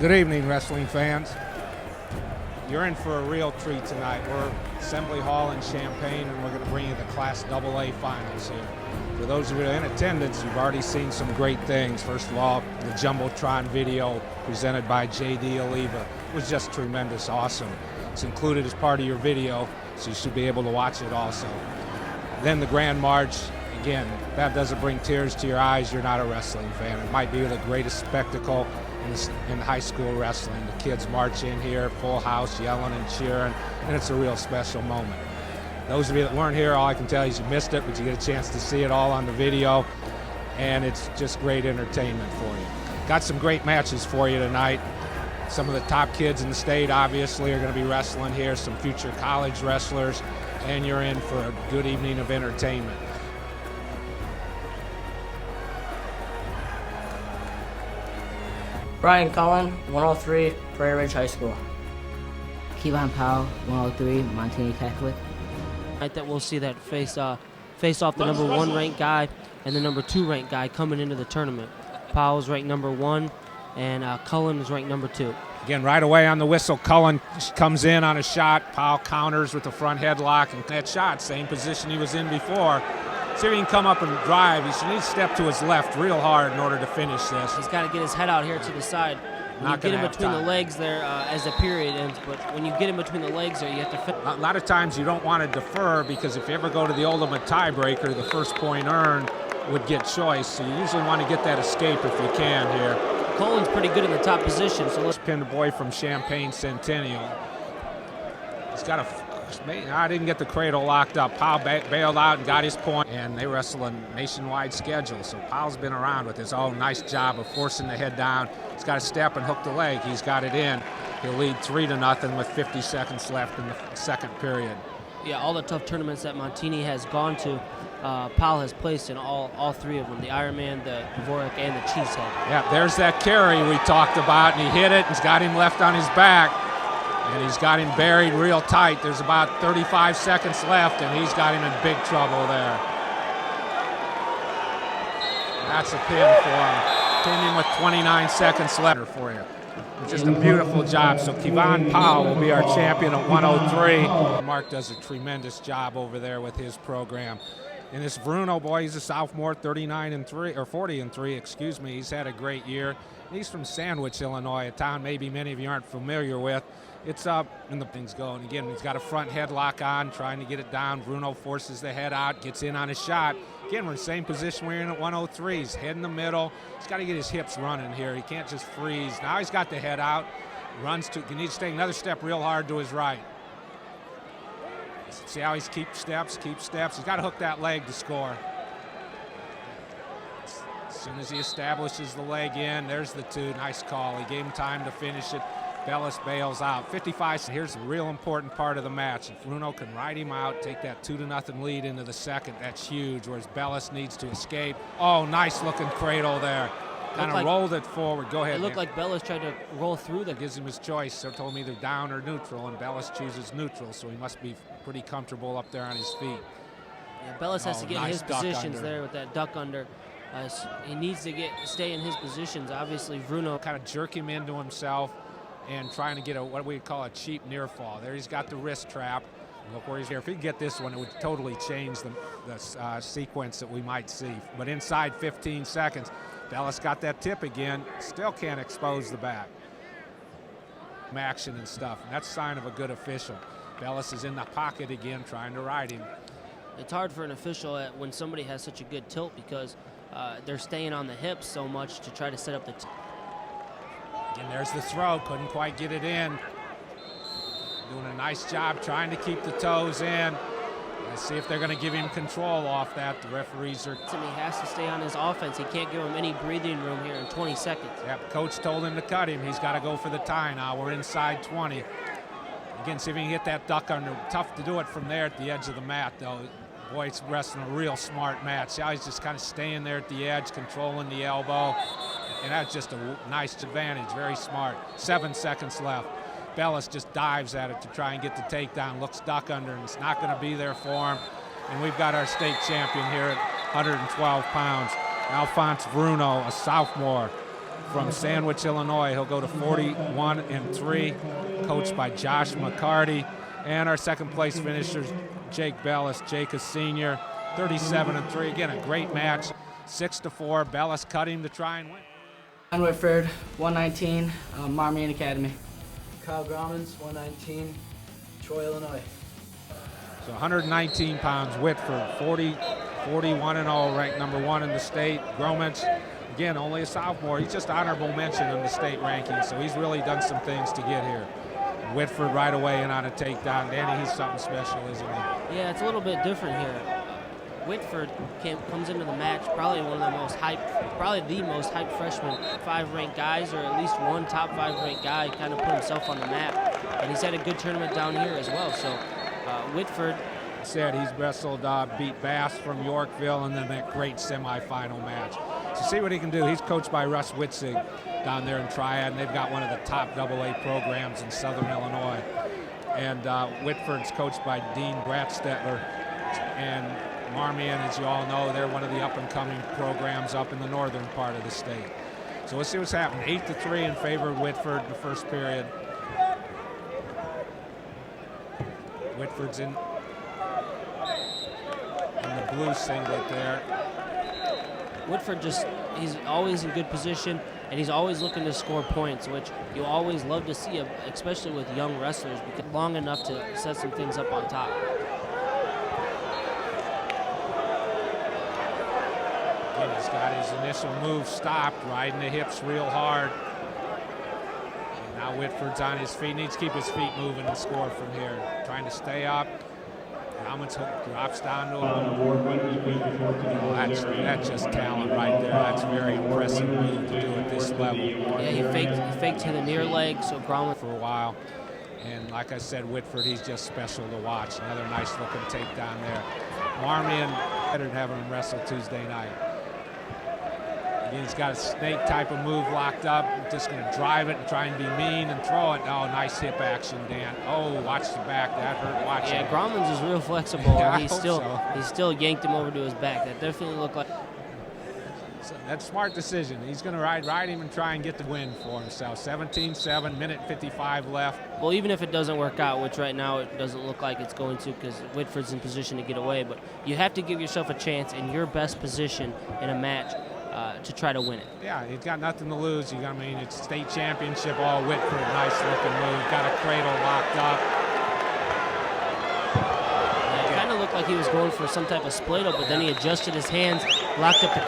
Good evening, wrestling fans. You're in for a real treat tonight. We're at Assembly Hall in Champaign, and we're going to bring you the Class AA finals here. For those of you in attendance, you've already seen some great things. First of all, the Jumbotron video presented by J.D. Oliva was just tremendous, awesome. It's included as part of your video, so you should be able to watch it also. Then the Grand March. Again, if that doesn't bring tears to your eyes, you're not a wrestling fan. It might be the greatest spectacle in high school wrestling. The kids march in here, full house, yelling and cheering, and it's a real special moment. Those of you that weren't here, all I can tell you is you missed it, but you get a chance to see it all on the video, and it's just great entertainment for you. Got some great matches for you tonight. Some of the top kids in the state, obviously, are going to be wrestling here, some future college wrestlers, and you're in for a good evening of entertainment. Brian Cullen, 103, Prairie Ridge High School. Kevon Powell, 103, Montini Catholic. That we'll see that face off the number 1 ranked guy and the number 2 ranked guy coming into the tournament. Powell's ranked number 1, and Cullen is ranked number 2. Again, right away on the whistle, Cullen comes in on a shot. Powell counters with the front headlock, and that shot, same position he was in before. See if he can come up and drive. He should need to step to his left real hard in order to finish this. He's got to get his head out here to the side. When you get in between the legs there as the period ends, but when you get in between the legs there, you have to fit. A lot of times you don't want to defer, because if you ever go to the ultimate tiebreaker, the first point earned would get choice. So you usually want to get that escape if you can here. Cullen's pretty good in the top position, so let's pin the boy from Champaign Centennial. He's got I didn't get the cradle locked up. Powell bailed out and got his point, and they wrestle a nationwide schedule. So Powell's been around with his own nice job of forcing the head down. He's got to step and hook the leg. He's got it in. He'll lead 3-0 with 50 seconds left in the second period. Yeah, all the tough tournaments that Montini has gone to, Powell has placed in all 3 of them, the Ironman, the Dvorak, and the Chief's Head. Yeah, there's that carry we talked about, and he hit it, and he's got him left on his back. And he's got him buried real tight. There's about 35 seconds left, and he's got him in big trouble there. That's a pin for him. Pin him with 29 seconds left for you. Just a beautiful job. So Kevon Powell will be our champion at 103. Mark does a tremendous job over there with his program. And this Bruno boy, he's a sophomore, 40-3, excuse me. He's had a great year. He's from Sandwich, Illinois, a town maybe many of you aren't familiar with. It's up, and the thing's going. Again, he's got a front headlock on, trying to get it down. Bruno forces the head out, gets in on a shot. Again, we're in the same position we're in at 103. He's head in the middle. He's got to get his hips running here. He can't just freeze. Now he's got the head out. He needs to take another step real hard to his right. See how he keeps steps. He's got to hook that leg to score. As soon as he establishes the leg in, there's the 2. Nice call. He gave him time to finish it. Bellis bails out. 55. Here's the real important part of the match. If Bruno can ride him out, take that 2-0 lead into the second, that's huge, whereas Bellis needs to escape. Oh, nice looking cradle there. Kind of rolled it forward. Go ahead. It looked like Bellis tried to roll through that. Gives him his choice. So told him either down or neutral, and Bellis chooses neutral, so he must be pretty comfortable up there on his feet. Yeah, Bellis has to get in his positions there with that duck under. He needs to stay in his positions. Obviously, Bruno kind of jerk him into himself and trying to get what we call a cheap near fall. There he's got the wrist trap. Look where he's here. If he could get this one, it would totally change the sequence that we might see. But inside 15 seconds, Bellis got that tip again. Still can't expose the back. Action and stuff. And that's a sign of a good official. Bellis is in the pocket again, trying to ride him. It's hard for an official when somebody has such a good tilt, because they're staying on the hips so much to try to set up the and there's the throw, couldn't quite get it in. Doing a nice job trying to keep the toes in. Let's see if they're going to give him control off that. The referees are... He has to stay on his offense. He can't give him any breathing room here in 20 seconds. Yep, coach told him to cut him. He's got to go for the tie now. We're inside 20. Again, see if he can hit that duck under. Tough to do it from there at the edge of the mat, though. Boy, he's wrestling a real smart match. Now he's just kind of staying there at the edge, controlling the elbow. And that's just a nice advantage, very smart. 7 seconds left. Bellis just dives at it to try and get the takedown, looks duck under, and it's not going to be there for him. And we've got our state champion here at 112 pounds. Alphonse Bruno, a sophomore, from Sandwich, Illinois. He'll go to 41-3, coached by Josh McCarty. And our second place finisher, Jake Bellis. Jake is senior, 37-3. Again, a great match, 6-4. Bellis cut him to try and win. Ryan Whitford, 119, Marmion Academy. Kyle Grommans, 119, Troy, Illinois. So 119 pounds, Whitford, 41-0, ranked number 1 in the state. Gromans, again, only a sophomore. He's just honorable mention in the state rankings, so he's really done some things to get here. Whitford right away and on a takedown. Danny, he's something special, isn't he? Yeah, it's a little bit different here. Whitford comes into the match probably one of the most hyped, probably the most hyped freshman 5 ranked guys, or at least one top 5 ranked guy, kind of put himself on the map. And he's had a good tournament down here as well. So Whitford said he's wrestled, beat Bass from Yorkville, and then that great semifinal match. So see what he can do. He's coached by Russ Witzig down there in Triad, and they've got one of the top AA programs in Southern Illinois. And Whitford's coached by Dean Bratstetler. And Marmion, as you all know, they're one of the up-and-coming programs up in the northern part of the state. So let's see what's happening. 8-3 in favor of Whitford in the first period. Whitford's in the blue singlet there. Whitford he's always in good position, and he's always looking to score points, which you always love to see, especially with young wrestlers, because long enough to set some things up on top. Again, he's got his initial move stopped, riding the hips real hard. And now Whitford's on his feet, needs to keep his feet moving and score from here. Trying to stay up. Helmets drops down to him. Oh, that's just talent right there. That's a very impressive move to do at this level. Yeah, he faked to the near leg, so Gromlin for a while. And like I said, Whitford, he's just special to watch. Another nice looking takedown there. Marmion, better than having him wrestle Tuesday night. Again, he's got a snake type of move locked up. Just going to drive it and try and be mean and throw it. Oh, nice hip action, Dan. Oh, watch the back. That hurt watching. Yeah, Gromlins is real flexible. Yeah, he still yanked him over to his back. That definitely looked like. So that's a smart decision. He's going to ride him and try and get the win for himself. 17-7, minute 55 left. Well, even if it doesn't work out, which right now it doesn't look like it's going to, because Whitford's in position to get away, but you have to give yourself a chance in your best position in a match to try to win it. Yeah, he's got nothing to lose. It's state championship, all Whitford. Nice looking move. Got a cradle locked up. It kind of looked like he was going for some type of split up, but then he adjusted his hands, locked up the.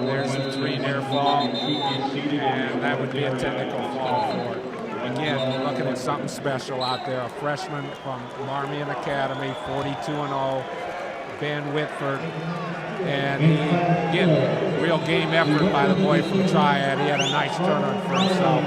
There's the 3 near fall, and that would be a technical fall for it. Again, we're looking at something special out there. A freshman from Marmion Academy, 42-0, Ben Whitford. And again, real game effort by the boy from Triad. He had a nice turn for himself.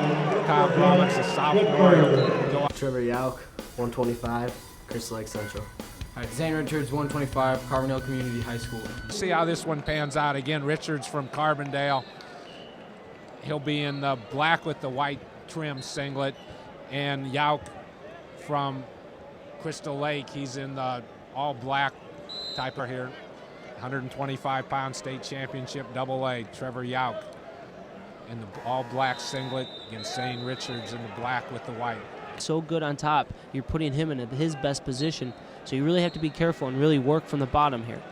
Kyle Grommans, a sophomore. Trevor Yauk, 125, Crystal Lake Central. All right, Zane Richards, 125, Carbondale Community High School. See how this one pans out. Again, Richards from Carbondale. He'll be in the black with the white trim singlet, and Yauk from Crystal Lake, he's in the all black type of here. 125-pound state championship AA, Trevor Yauk in the all black singlet against Zane Richards in the black with the white. So good on top, you're putting him in his best position, so you really have to be careful and really work from the bottom here.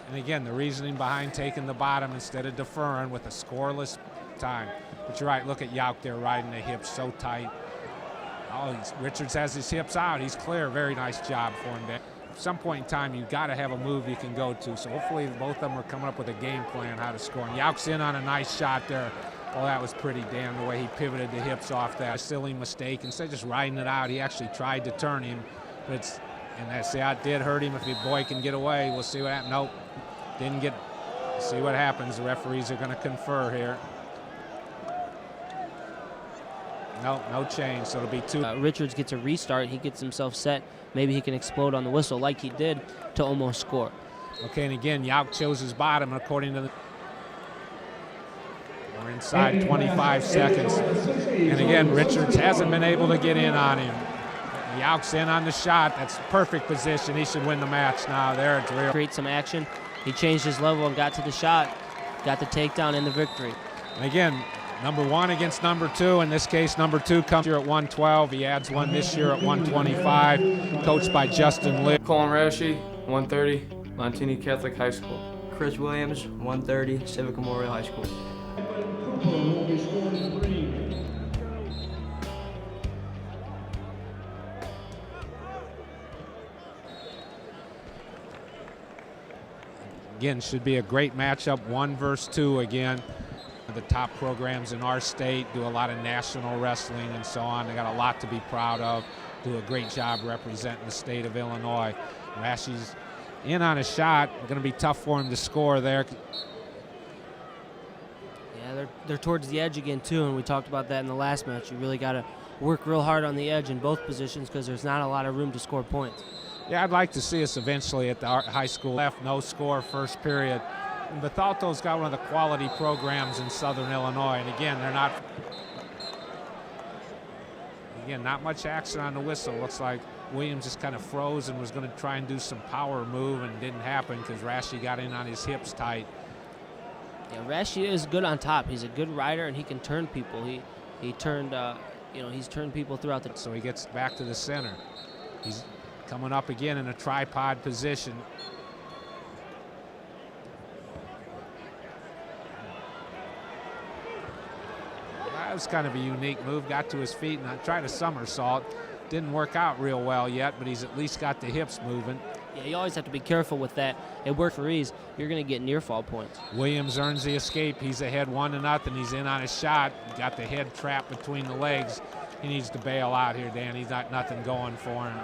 And again, the reasoning behind taking the bottom instead of deferring with a scoreless time. But you're right, look at Yauk there riding the hips so tight. Oh, Richards has his hips out. He's clear. Very nice job for him there. At some point in time, you've got to have a move you can go to. So hopefully both of them are coming up with a game plan how to score. And Yauk's in on a nice shot there. Oh, that was pretty damn the way he pivoted the hips off that. Silly mistake. Instead of just riding it out, he actually tried to turn him. But that did hurt him. If the boy can get away, we'll see what happens. Nope, didn't get. See what happens. The referees are going to confer here. No change, so it'll be 2. Richards gets a restart. He gets himself set. Maybe he can explode on the whistle like he did to almost score. Okay, and again, Yauk chose his bottom according to the. We're inside 25 seconds. And again, Richards hasn't been able to get in on him. Yauk's in on the shot. That's perfect position. He should win the match now. There, it's real. Create some action. he changed his level and got to the shot, got the takedown and the victory. And again, number 1 against number 2. In this case, number 2 comes here at 112. He adds one this year at 125, coached by Justin Lee. Colin Rashi, 130, Montini Catholic High School. Chris Williams, 130, Civic Memorial High School. Again, should be a great matchup, 1 versus 2 again. The top programs in our state do a lot of national wrestling and so on. They got a lot to be proud of, do a great job representing the state of Illinois. Rashi's in on a shot, going to be tough for him to score there. Yeah, they're towards the edge again too, and we talked about that in the last match. You really got to work real hard on the edge in both positions because there's not a lot of room to score points. Yeah, I'd like to see us eventually at the high school left, no score first period. And Bethalto's got one of the quality programs in Southern Illinois, and again, not much action on the whistle. Looks like Williams just kind of froze and was going to try and do some power move, and didn't happen because Rashi got in on his hips tight. Yeah, Rashi is good on top. He's a good rider, and he can turn people. He's turned people throughout the. So he gets back to the center. He's coming up again in a tripod position. That was kind of a unique move. Got to his feet and tried a somersault. Didn't work out real well yet, but he's at least got the hips moving. Yeah, you always have to be careful with that. It worked for ease. You're going to get near fall points. Williams earns the escape. He's ahead 1-0. He's in on his shot. Got the head trapped between the legs. He needs to bail out here, Dan. He's got nothing going for him.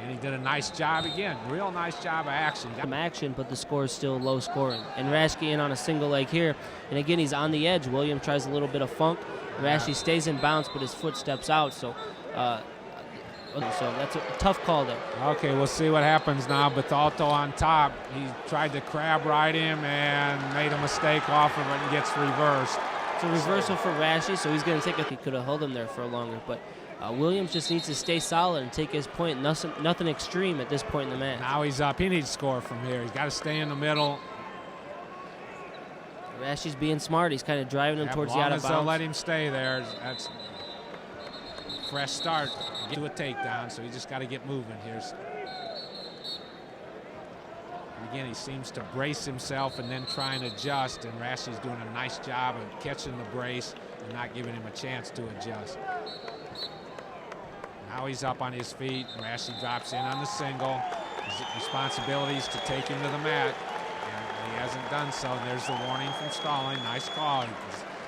And he did a nice job again. Real nice job of action. Some action, but the score is still low scoring. And Rashke in on a single leg here. And again, he's on the edge. Williams tries a little bit of funk. Rashke stays in bounds, but his foot steps out. So that's a tough call there. Okay, we'll see what happens now. Bethalto on top. He tried to crab ride him and made a mistake off of it and gets reversed. It's a reversal for Rashke, so he's going to take it. He could have held him there for longer, but Williams just needs to stay solid and take his point. Nothing extreme at this point in the match. Now he's up. He needs to score from here. He's got to stay in the middle. Rashke's being smart. He's kind of driving him towards the out of bounds. As long as they'll let him stay there, that's fresh start. Get to a takedown, so he just got to get moving here. And again, he seems to brace himself and then try and adjust, and Rashke's doing a nice job of catching the brace and not giving him a chance to adjust. Now he's up on his feet. Rashke drops in on the single. His responsibility is to take him to the mat. And he hasn't done so. And there's the warning from Stalling. Nice call.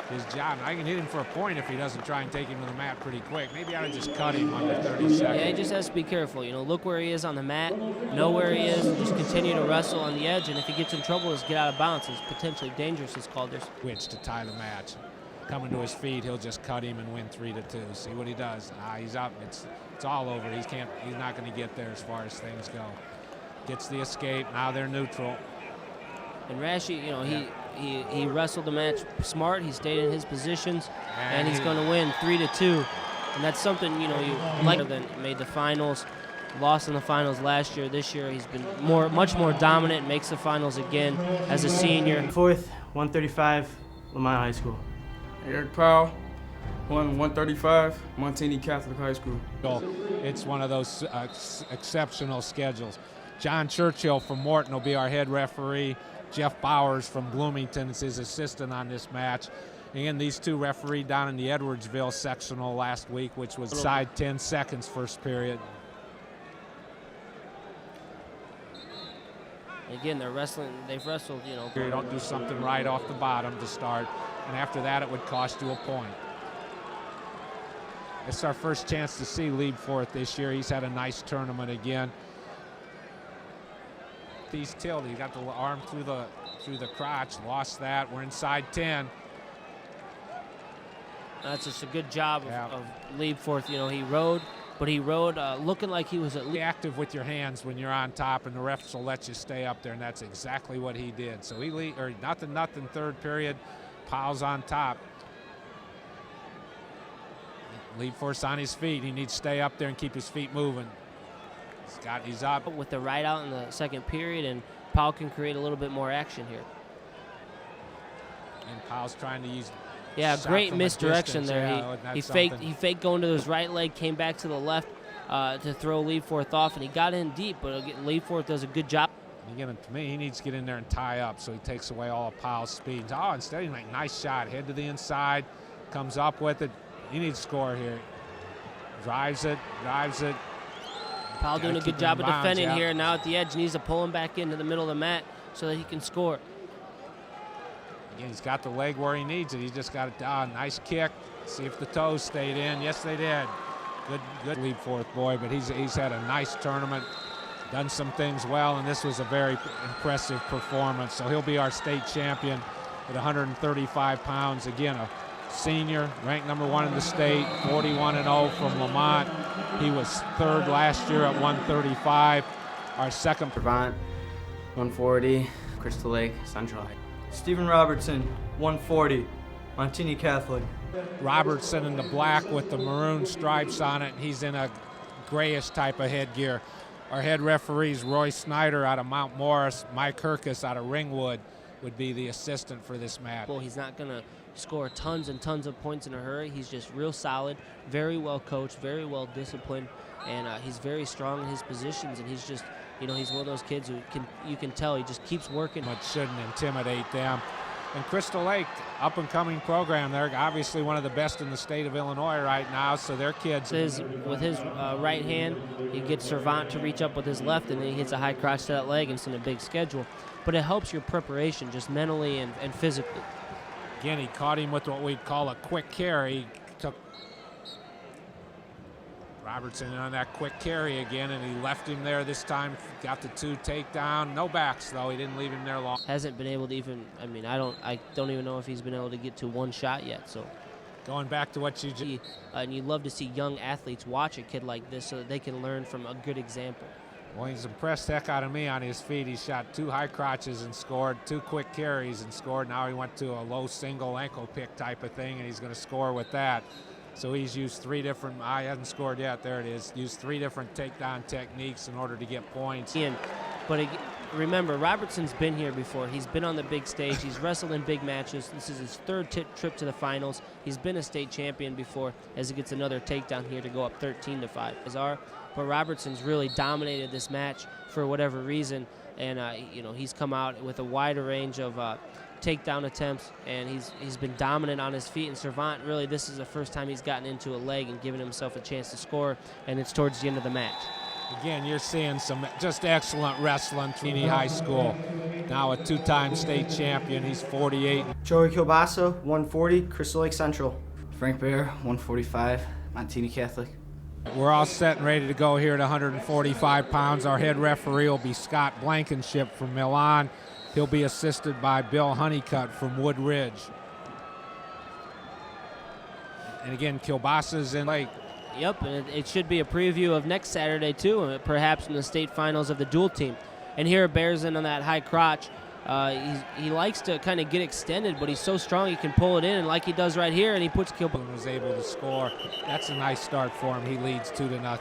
His job. I can hit him for a point if he doesn't try and take him to the mat pretty quick. Maybe I ought to just cut him under 30 seconds. Yeah, he just has to be careful. Look where he is on the mat, know where he is, and just continue to wrestle on the edge. And if he gets in trouble, just get out of bounds. It's potentially dangerous, it's called. Switch to tie the match. Coming to his feet, he'll just cut him and win 3-2. See what he does. He's up. It's all over. He's not going to get there as far as things go. Gets the escape. Now they're neutral. And Rashke, he wrestled the match smart. He stayed in his positions, and he's going to win 3-2. And that's something you like. Than made the finals, lost in the finals last year. This year he's been much more dominant. Makes the finals again as a senior. 4th, 135, Lamont High School. Eric Powell, 135, Montini Catholic High School. It's one of those exceptional schedules. John Churchill from Morton will be our head referee. Jeff Bowers from Bloomington is his assistant on this match. Again, these two refereed down in the Edwardsville sectional last week, which was side 10 seconds first period. Again, they've wrestled, You don't do something right off the bottom to start, and after that it would cost you a point. It's our first chance to see Leadforth this year. He's had a nice tournament again. He's tilted. He got the arm through the crotch, lost that. We're inside 10. That's just a good job of Leadforth. He rode, but he rode looking like he was at Be active with your hands when you're on top, and the refs will let you stay up there, and that's exactly what he did. So nothing third period. Powell's on top. Leadforth's on his feet. He needs to stay up there and keep his feet moving. He's up. with the right out in the second period, and Powell can create a little bit more action here. And Powell's trying to use. Yeah, shot great from a misdirection distance. there. Yeah, that's He something. faked going to his right leg, came back to the left to throw Leadforth off, and he got in deep. But again, Leadforth does a good job. Again, to me, he needs to get in there and tie up, so he takes away all of Powell's speed. Oh, instead he makes a nice shot, head to the inside, comes up with it. He needs to score here. Drives it. Powell doing a keep good job him of in bounds, defending yeah. here. Now at the edge, needs to pull him back into the middle of the mat so that he can score. Again, he's got the leg where he needs it. He's just got it down. Nice kick. See if the toes stayed in. Yes, they did. Good Leadforth boy, but he's had a nice tournament. Done some things well, and this was a very impressive performance. So he'll be our state champion at 135 pounds. Again, a senior, ranked number 1 in the state, 41-0 from Lamont. He was 3rd last year at 135. Our second. Brevant, 140, Crystal Lake Central High. Stephen Robertson, 140, Montini Catholic. Robertson in the black with the maroon stripes on it. He's in a grayish type of headgear. Our head referees, Roy Snyder out of Mount Morris, Mike Herkus out of Ringwood, would be the assistant for this match. Well, he's not going to score tons and tons of points in a hurry. He's just real solid, very well coached, very well disciplined, and he's very strong in his positions. And he's just, he's one of those kids who you can tell he just keeps working. But shouldn't intimidate them. And Crystal Lake, up-and-coming program. They're obviously one of the best in the state of Illinois right now, so their kids. With his right hand, he gets Servant to reach up with his left, and then he hits a high crotch to that leg, and it's in a big schedule. But it helps your preparation just mentally and physically. Again, he caught him with what we'd call a quick carry. He took Robertson on that quick carry again, and he left him there this time. Got the 2 takedown. No backs, though. He didn't leave him there long. Hasn't been able to even. I don't even know if he's been able to get to one shot yet. So, Going back to what you just. And you love to see young athletes watch a kid like this so that they can learn from a good example. Well, he's impressed heck out of me on his feet. He shot 2 high crotches and scored, 2 quick carries and scored. Now he went to a low single ankle pick type of thing, and he's going to score with that. So he's used 3 different, I hasn't scored yet, there it is, used 3 different takedown techniques in order to get points. But remember, Robertson's been here before. He's been on the big stage. He's wrestled in big matches. This is his 3rd trip to the finals. He's been a state champion before as he gets another takedown here to go up 13-5. But Robertson's really dominated this match for whatever reason. And, he's come out with a wider range of takedown attempts, and he's been dominant on his feet. And Servant, really, this is the first time he's gotten into a leg and given himself a chance to score, and it's towards the end of the match. Again, you're seeing some just excellent wrestling. Trini High School, now a 2-time state champion. He's 48. Joey Kilbasa, 140, Crystal Lake Central. Frank Bear, 145, Montini Catholic. We're all set and ready to go here at 145 pounds. Our head referee will be Scott Blankenship from Milan. He'll be assisted by Bill Honeycutt from Wood Ridge. And again, Kilbasa's in Lake. Yep, and it should be a preview of next Saturday, too, perhaps in the state finals of the dual team. And here, Bears in on that high crotch. He likes to kind of get extended, but he's so strong he can pull it in, and like he does right here, and he puts Kilbasa. Was able to score. That's a nice start for him. He leads 2-0.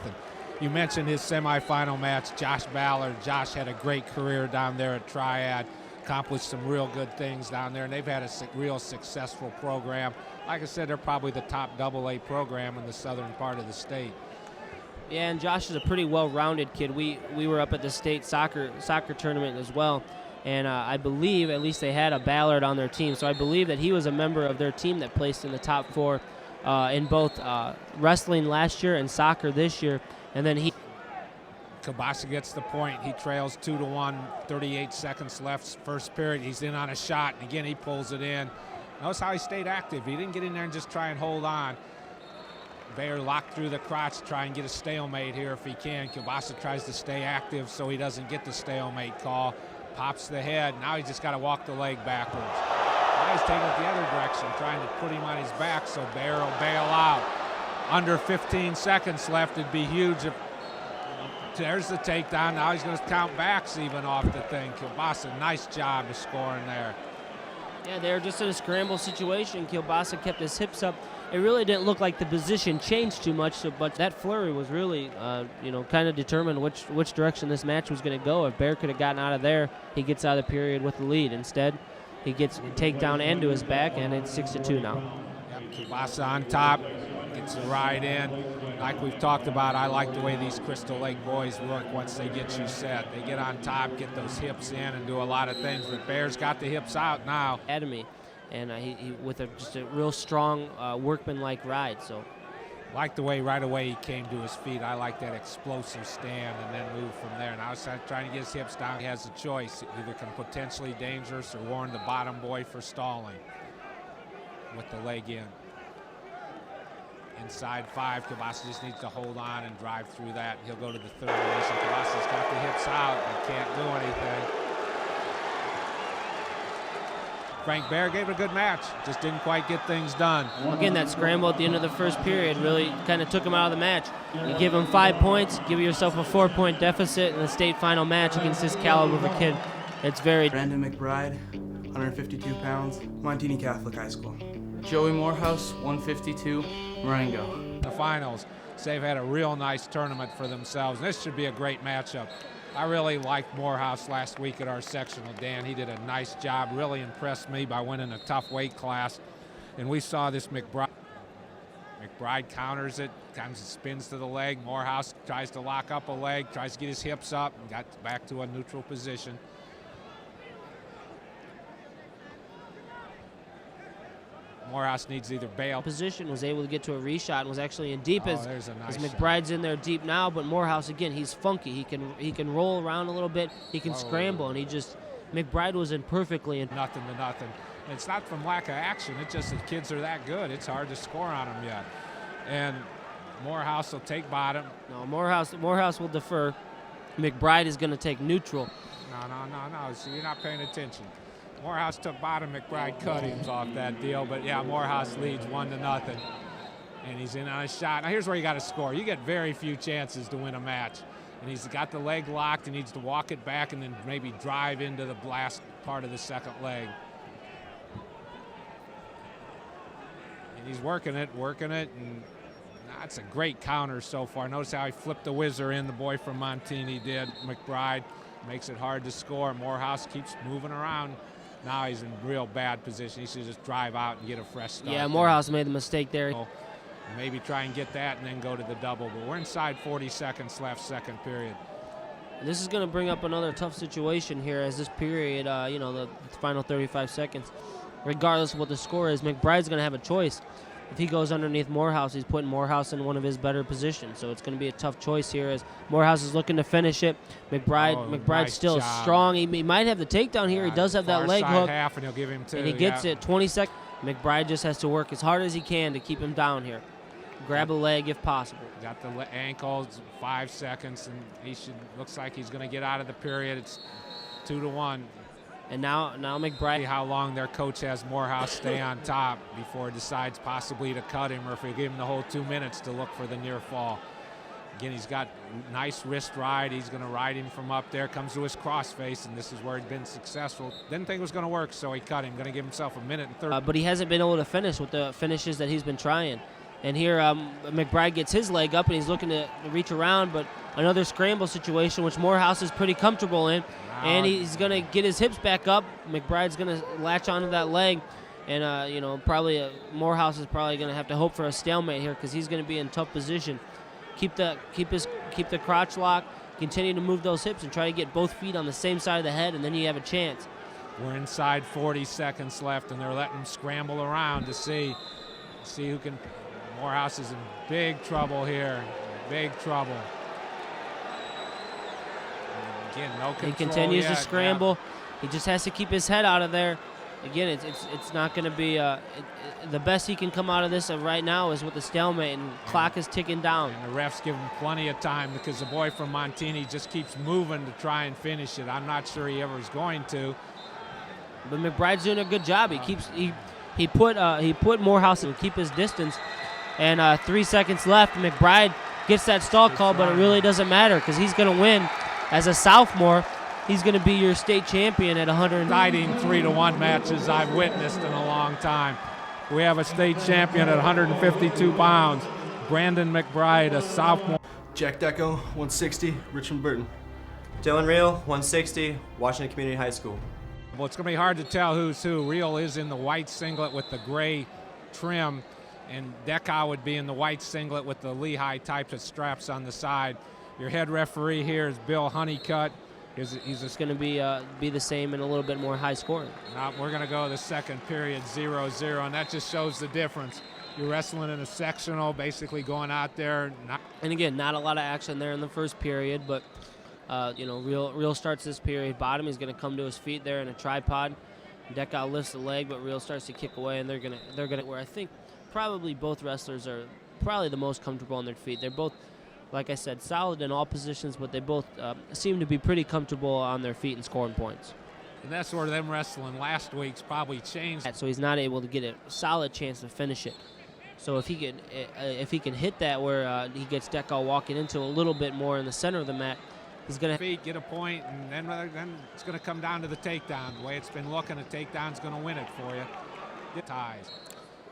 You mentioned his semifinal match, Josh Ballard. Josh had a great career down there at Triad, accomplished some real good things down there, and they've had a real successful program. Like I said, they're probably the top AA program in the southern part of the state. Yeah, and Josh is a pretty well-rounded kid. We were up at the state soccer tournament as well, and I believe at least they had a Ballard on their team, so I believe that he was a member of their team that placed in the top 4 in both wrestling last year and soccer this year, and then he. Kilbasa gets the point. He trails 2-1, 38 seconds left, first period. He's in on a shot, and again, he pulls it in. Notice how he stayed active. He didn't get in there and just try and hold on. Bayer locked through the crotch, try and get a stalemate here if he can. Kilbasa tries to stay active so he doesn't get the stalemate call. Pops the head. Now he's just got to walk the leg backwards. Now he's taking it the other direction, trying to put him on his back so Bayer will bail out. Under 15 seconds left. It'd be huge if. There's the takedown. Now he's going to count backs even off the thing. Kilbasa, nice job of scoring there. Yeah, they were just in a scramble situation. Kilbasa kept his hips up, it really didn't look like the position changed too much. So, but that flurry was really, kind of determined which direction this match was going to go. If Bear could have gotten out of there, he gets out of the period with the lead. Instead, he gets a takedown and to his back, and it's 6-2 now. Yep, Kielbasa on top, gets the ride in. Like we've talked about, I like the way these Crystal Lake boys work once they get you set. They get on top, get those hips in, and do a lot of things. But Bear's got the hips out now. Academy, and he with just a real strong workman-like ride. So, Like the way right away he came to his feet. I like that explosive stand and then move from there. Now he's trying to get his hips down. He has a choice. Either can potentially dangerous or warn the bottom boy for stalling with the leg in. Inside 5, Kielbasa just needs to hold on and drive through that. He'll go to the third position. Kielbasa's got the hips out and can't do anything. Frank Bear gave it a good match, just didn't quite get things done. Again, that scramble at the end of the first period really kind of took him out of the match. You give him 5 points, give yourself a 4-point deficit in the state final match against this caliber of a kid. It's very... Brandon McBride, 152 pounds, Montini Catholic High School. Joey Morehouse, 152, Marengo. The finals, so they've had a real nice tournament for themselves. This should be a great matchup. I really liked Morehouse last week at our sectional, Dan. He did a nice job, really impressed me by winning a tough weight class. And we saw this McBride. McBride counters it, comes and spins to the leg. Morehouse tries to lock up a leg, tries to get his hips up, and got back to a neutral position. Morehouse needs either bail. Position, was able to get to a reshot and was actually in deep as there's a nice McBride's in there deep now, but Morehouse again, he's funky. He can roll around a little bit, he can scramble, and McBride was in perfectly. And nothing to nothing. And it's not from lack of action, it's just that kids are that good. It's hard to score on them yet. And Morehouse will take bottom. No, Morehouse will defer. McBride is going to take neutral. No. So you're not paying attention. Morehouse took bottom, McBride cut him off that deal, but yeah, Morehouse leads 1-0, and he's in on a shot. Now here's where you got to score. You get very few chances to win a match, and he's got the leg locked. He needs to walk it back and then maybe drive into the blast part of the second leg. And he's working it, and that's a great counter so far. Notice how he flipped the whizzer in, the boy from Montini did. McBride makes it hard to score. Morehouse keeps moving around. Now he's in real bad position. He should just drive out and get a fresh start. Yeah, Morehouse made the mistake there. So maybe try and get that and then go to the double. But we're inside 40 seconds left, second period. This is going to bring up another tough situation here as this period, the final 35 seconds. Regardless of what the score is, McBride's going to have a choice. If he goes underneath Morehouse, he's putting Morehouse in one of his better positions. So it's going to be a tough choice here as Morehouse is looking to finish it. McBride's nice still job. Strong. He might have the takedown here. He does have that leg hook. Half, and he'll give him 2. And he gets it 20 seconds. McBride just has to work as hard as he can to keep him down here. Grab a leg if possible. Got the ankles, 5 seconds, and looks like he's going to get out of the period. It's 2-1. And now McBride. See how long their coach has Morehouse stay on top before he decides possibly to cut him, or if he give him the whole 2 minutes to look for the near fall. Again, he's got nice wrist ride. He's going to ride him from up there. Comes to his crossface, and this is where he's been successful. Didn't think it was going to work, so he cut him. Going to give himself 1 minute and 30. But he hasn't been able to finish with the finishes that he's been trying. And here McBride gets his leg up, and he's looking to reach around, but another scramble situation, which Morehouse is pretty comfortable in. And he's going to get his hips back up. McBride's going to latch onto that leg. And, Morehouse is probably going to have to hope for a stalemate here because he's going to be in tough position. Keep the crotch lock, continue to move those hips, and try to get both feet on the same side of the head, and then you have a chance. We're inside 40 seconds left, and they're letting him scramble around to see who can. Morehouse is in big trouble here. Big trouble. Again, no control. He continues yet. to scramble. Yeah. He just has to keep his head out of there. Again, it's not going to be the best he can come out of this right now is with the stalemate, and clock is ticking down. And the refs give him plenty of time because the boy from Montini just keeps moving to try and finish it. I'm not sure he ever is going to. But McBride's doing a good job. He put Morehouse to keep his distance. And 3 seconds left. McBride gets that stall call, but it really doesn't matter because he's going to win. As a sophomore, he's going to be your state champion at 100. Exciting 3-1 matches I've witnessed in a long time. we have a state champion at 152 pounds, Brandon McBride, a sophomore. Jack Deco, 160, Richmond Burton. Dylan Reel, 160, Washington Community High School. Well, it's going to be hard to tell who's who. Reel is in the white singlet with the gray trim, and Deco would be in the white singlet with the Lehigh types of straps on the side. Your head referee here is Bill Honeycutt. It's going to be the same and a little bit more high scoring. We're going to go the second period 0-0, and that just shows the difference. You're wrestling in a sectional, basically going out there. And again, not a lot of action there in the first period, but Reel starts this period bottom. He's going to come to his feet there in a tripod. Deco lifts the leg, but Reel starts to kick away, and they're gonna where I think probably both wrestlers are probably the most comfortable on their feet. They're both, like I said, solid in all positions, but they both seem to be pretty comfortable on their feet and scoring points. And that's where them wrestling last week's probably changed. So he's not able to get a solid chance to finish it. So if he can hit that where he gets Deco walking into a little bit more in the center of the mat, he's going to get a point, and then it's going to come down to the takedown. The way it's been looking, a takedown's going to win it for you. Ties.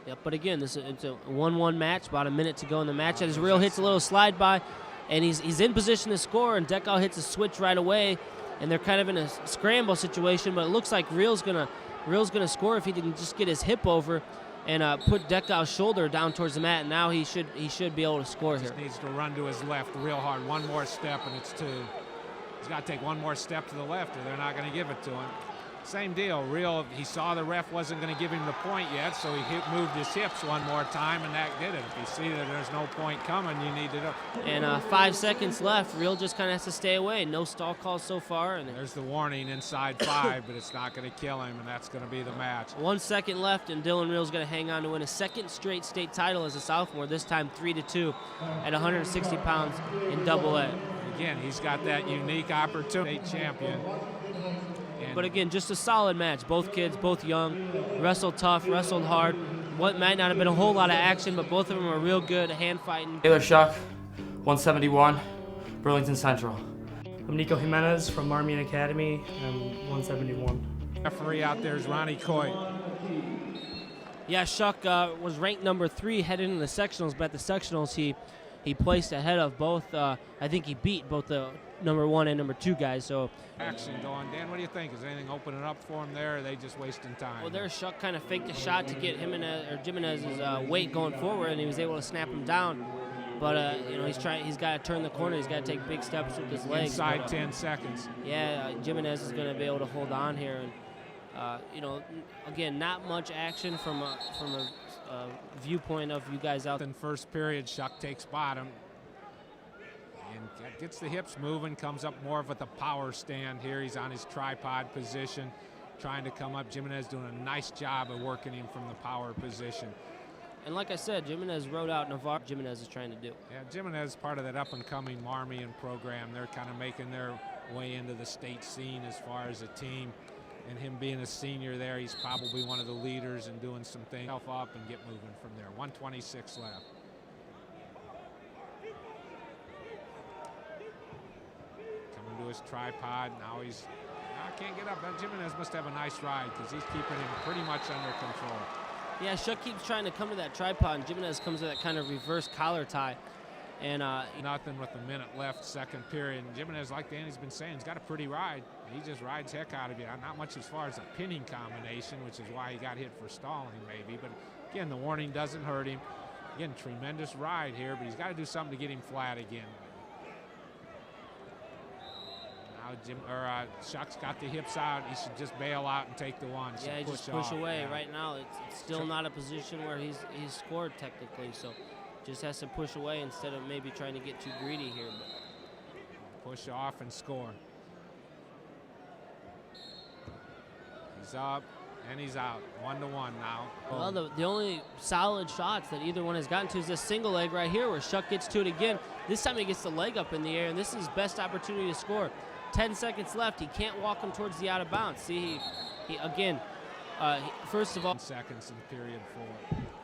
Yep, but again, it's a 1-1 match, about a minute to go in the match. And his Reel hits a little slide by, and he's in position to score, and Deco hits a switch right away, and they're kind of in a scramble situation, but it looks like Reel's gonna score if he can just get his hip over and put Deco's shoulder down towards the mat, and now he should be able to score here. Needs to run to his left real hard. One more step, and it's 2. He's got to take one more step to the left, or they're not going to give it to him. Same deal. Reel, he saw the ref wasn't going to give him the point yet, so he moved his hips one more time, and that did it. If you see that there's no point coming, you need to. And 5 seconds left. Reel just kind of has to stay away. No stall calls so far. And there's the warning inside 5, but it's not going to kill him, and that's going to be the match. 1 second left, and Dylan Reel's going to hang on to win a second straight state title as a sophomore, this time 3-2 at 160 pounds in Double A. Again, he's got that unique opportunity. State champion. But again, just a solid match. Both kids, both young, wrestled tough, wrestled hard. What might not have been a whole lot of action, but both of them are real good hand fighting. Taylor Shuck, 171, Burlington Central. I'm Nico Jimenez from Marmion Academy. I'm 171. Referee out there is Ronnie Coy. Yeah, Shuck was ranked number 3 heading into the sectionals, but at the sectionals he placed ahead of both. I think he beat both the number 1 and number 2 guys. So action going. Dan, what do you think? Is anything opening up for him there, or are they just wasting time? Well, there Shuck kind of faked a shot to get Jimenez's weight going forward, and he was able to snap him down. But he's got to turn the corner. He's got to take big steps with his legs. Inside 10 seconds. Yeah, Jimenez is going to be able to hold on here, and again, not much action from a viewpoint of you guys out. In first period, Shuck takes bottom and gets the hips moving, comes up more with a power stand here. He's on his tripod position, trying to come up. Jimenez doing a nice job of working him from the power position. And like I said, Jimenez rode out Navarro. Jimenez is trying to do. Yeah, Jimenez is part of that up-and-coming Marmion program. They're kind of making their way into the state scene as far as a team. And him being a senior there, he's probably one of the leaders and doing some things up and get moving from there. 1:26 left. Coming to his tripod. Now can't get up. Jimenez must have a nice ride because he's keeping him pretty much under control. Yeah, Shuck keeps trying to come to that tripod, and Jimenez comes to that kind of reverse collar tie. And nothing with a minute left, second period. And Jimenez, like Danny's been saying, he's got a pretty ride. He just rides heck out of you. Not much as far as a pinning combination, which is why he got hit for stalling maybe. But again, the warning doesn't hurt him. Again, tremendous ride here, but he's got to do something to get him flat again. Now Shuck's got the hips out. He should just bail out and take the one. Yeah, he just push away. Yeah. Right now, it's still not a position where he's scored technically. So just has to push away instead of maybe trying to get too greedy here. But push off and score. He's up and he's out. 1-1 now. Well, the only solid shots that either one has gotten to is this single leg right here where Shuck gets to it again. This time he gets the leg up in the air, and this is his best opportunity to score. 10 seconds left. He can't walk him towards the out of bounds. See, he again, first of all. Seconds in period 4.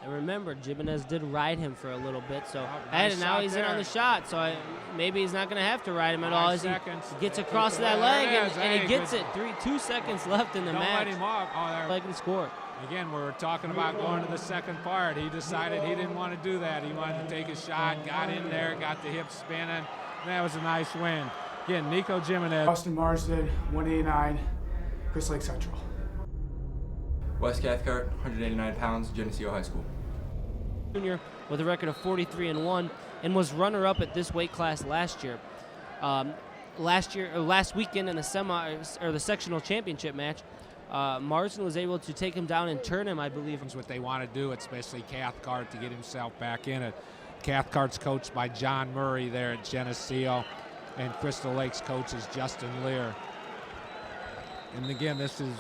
And remember, Jimenez did ride him for a little bit, so nice and now shot he's in there. on the shot. So maybe he's not going to have to ride him at all. 5 As he seconds. gets across that There leg it is. and Hey, he gets good. it. 2 seconds left in the Don't match. let him off. Oh, there. Leg and score. Again, we're talking about going to the second part. He decided he didn't want to do that. He wanted to take a shot, got in there, got the hips spinning. That was a nice win. Again, Nico Jimenez. Austin Marsden, 189, Crystal Lake Central. Wes Cathcart, 189 pounds, Geneseo High School. Junior with a record of 43-1 and was runner-up at this weight class last year. Last weekend in the sectional championship match, Marsden was able to take him down and turn him, I believe. That's what they want to do, especially Cathcart, to get himself back in it. Cathcart's coached by John Murray there at Geneseo, and Crystal Lake's coach is Justin Lear. And again, this is...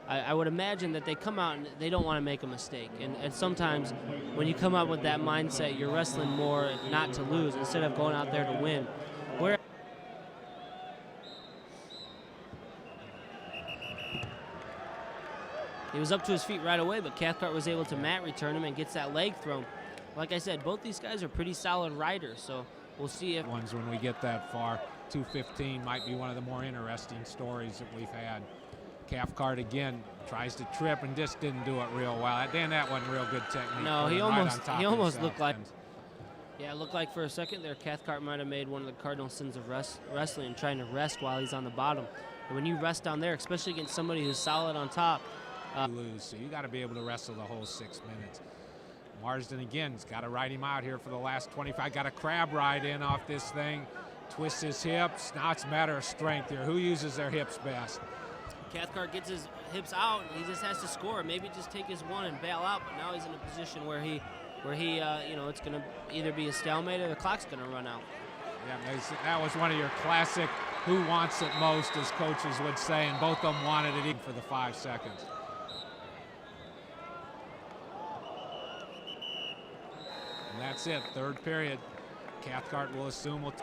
I would imagine that they come out and they don't want to make a mistake. And sometimes when you come out with that mindset, you're wrestling more not to lose instead of going out there to win. He was up to his feet right away, but Cathcart was able to mat return him and gets that leg thrown. Like I said, both these guys are pretty solid riders, so we'll see if... Ones when we get that far. 215 might be one of the more interesting stories that we've had. Cathcart again tries to trip and just didn't do it real well. Dan, that wasn't real good technique. No, he Right almost looked like... Yeah, it looked like for a second there Cathcart might have made one of the cardinal sins of wrestling, trying to rest while he's on the bottom. And when you rest down there, especially against somebody who's solid on top, lose, so you got to be able to wrestle the whole 6 minutes. Marsden again has got to ride him out here for the last 25. Got a crab ride in off this thing, twists his hips. Now it's a matter of strength here. Who uses their hips best? Cathcart gets his hips out and he just has to score. Maybe just take his one and bail out, but now he's in a position where he it's going to either be a stalemate or the clock's going to run out. Yeah, that was one of your classic who wants it most, as coaches would say, and both of them wanted it even for the 5 seconds. And that's it, third period. Cathcart will assume will...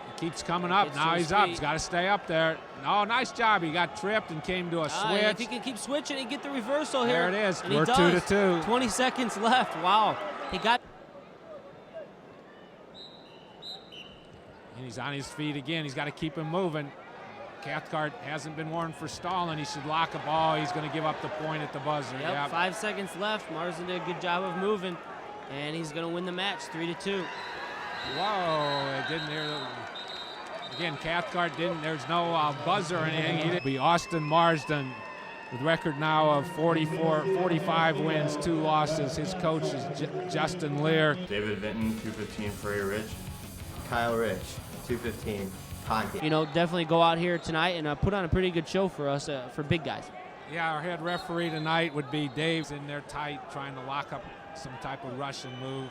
He keeps coming up. Now he's up. He's got to stay up there. Oh, nice job. He got tripped and came to a switch. If he can keep switching and get the reversal here. There it is. And We're 2-2. 20 seconds left. Wow. He got... And he's on his feet again. He's got to keep him moving. Cathcart hasn't been warned for stalling. He should lock a ball. He's going to give up the point at the buzzer. Yep, 5 seconds left. Marsden did a good job of moving, and he's going to win the match 3-2. Whoa, it didn't hear. Again, Cathcart didn't. There's no buzzer or anything. He didn't. Be Austin Marsden with record now of 45 wins, 2 losses. His coach is Justin Lear. David Vinton, 215, Prairie Ridge. Kyle Rich, 215, Pontiac. You know, definitely go out here tonight and put on a pretty good show for us, for big guys. Yeah, our head referee tonight would be Dave's in there tight, trying to lock up some type of Russian move.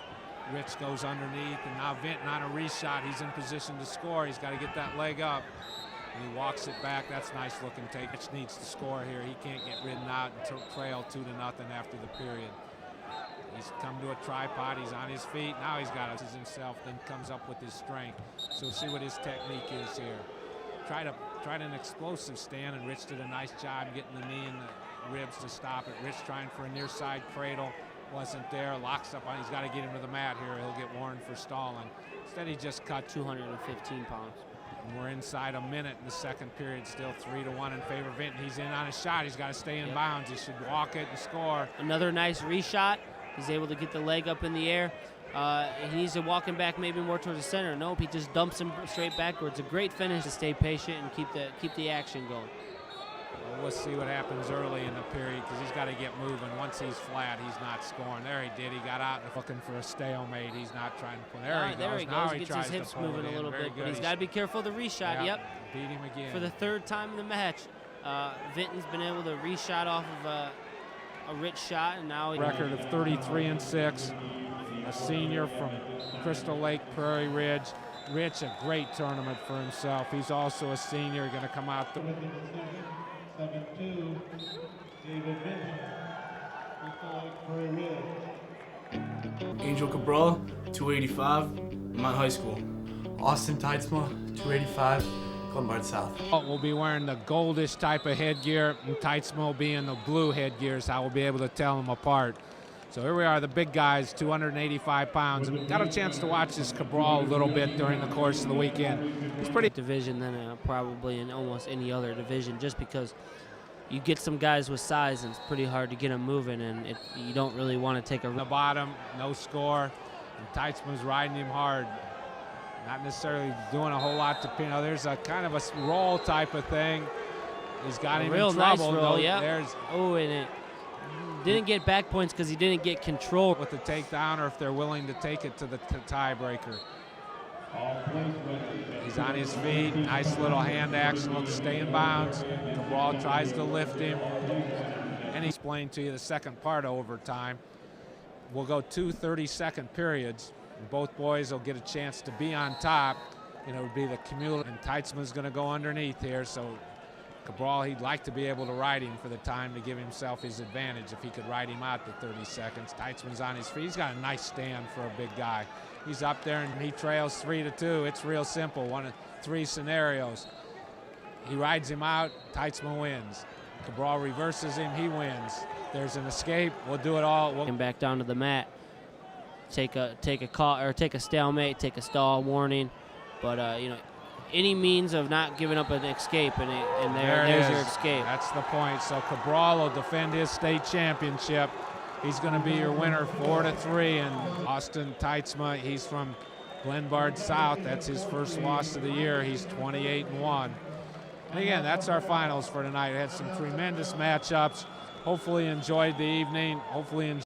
Rich goes underneath, and now Vinton on a reshot. He's in position to score. He's got to get that leg up. And he walks it back. That's a nice looking take. Rich needs to score here. He can't get ridden out and trail 2-0 after the period. He's come to a tripod. He's on his feet. Now he's got it himself, then comes up with his strength. So we'll see what his technique is here. Tried an explosive stand, and Rich did a nice job getting the knee and the ribs to stop it. Rich trying for a near side cradle. Wasn't there. Locks up on. He's got to get him to the mat here. He'll get warned for stalling. Instead, he just cut 215 pounds. And we're inside a minute in the second period. Still 3-1 in favor of Vinton. He's in on his shot. He's got to stay in bounds. He should walk it and score. Another nice reshot. He's able to get the leg up in the air. He needs to walk him back maybe more towards the center. Nope, he just dumps him straight backwards. A great finish to stay patient and keep the action going. Well, we'll see what happens early in the period, because he's got to get moving. Once he's flat, he's not scoring. There he did. He got out and looking for a stalemate. He's not trying to pull. There he goes. Now he gets his hips moving a little bit, but he's got to be careful of the reshot. Yep. Beat him again. For the third time in the match, Vinton's been able to reshot off of a Rich shot, and now record of 33-6. A senior from Crystal Lake, Prairie Ridge. Rich, a great tournament for himself. He's also a senior, going to come out. 7-2, David Vinton, Crystal Lake, Prairie Ridge. Angel Cabral, 285, Mount High School. Austin Teitzma, 285, Glenbard South. We'll be wearing the goldish type of headgear, and Teitzman will be in the blue headgear, so I will be able to tell them apart. So here we are, the big guys, 285 pounds. And got a chance to watch this Cabral a little bit during the course of the weekend. It's pretty division than probably in almost any other division, just because you get some guys with size and it's pretty hard to get them moving, and you don't really want to take the bottom, no score, and Teitzman's riding him hard. Not necessarily doing a whole lot to pin. There's a kind of a roll type of thing. He's got him in trouble. Nice roll, yeah. There's and it didn't get back points because he didn't get control with the takedown, or if they're willing to take it to the tiebreaker. He's on his feet. Nice little hand action. Looks to stay in bounds. Cabral tries to lift him. And he explained to you the second part of overtime. We'll go 2 30-second periods. And both boys will get a chance to be on top. You know, it would be the cumulative. And Teitzman's going to go underneath here. So Cabral, he'd like to be able to ride him for the time to give himself his advantage if he could ride him out to 30 seconds. Teitzman's on his feet. He's got a nice stand for a big guy. He's up there and he trails 3-2. It's real simple, 1 of 3 scenarios. He rides him out, Teitzman wins. Cabral reverses him, he wins. There's an escape, we'll do it all. We'll back down to the mat, take a call, or take a stalemate, take a stall warning. But you know, any means of not giving up an escape, and there's your escape. That's the point. So Cabral will defend his state championship. He's going to be your winner 4-3, and Austin Teitzman, he's from Glenbard South. That's his first loss of the year. He's 28-1. And again, that's our finals for tonight. We had some tremendous matchups. Hopefully enjoyed the evening. Hopefully enjoyed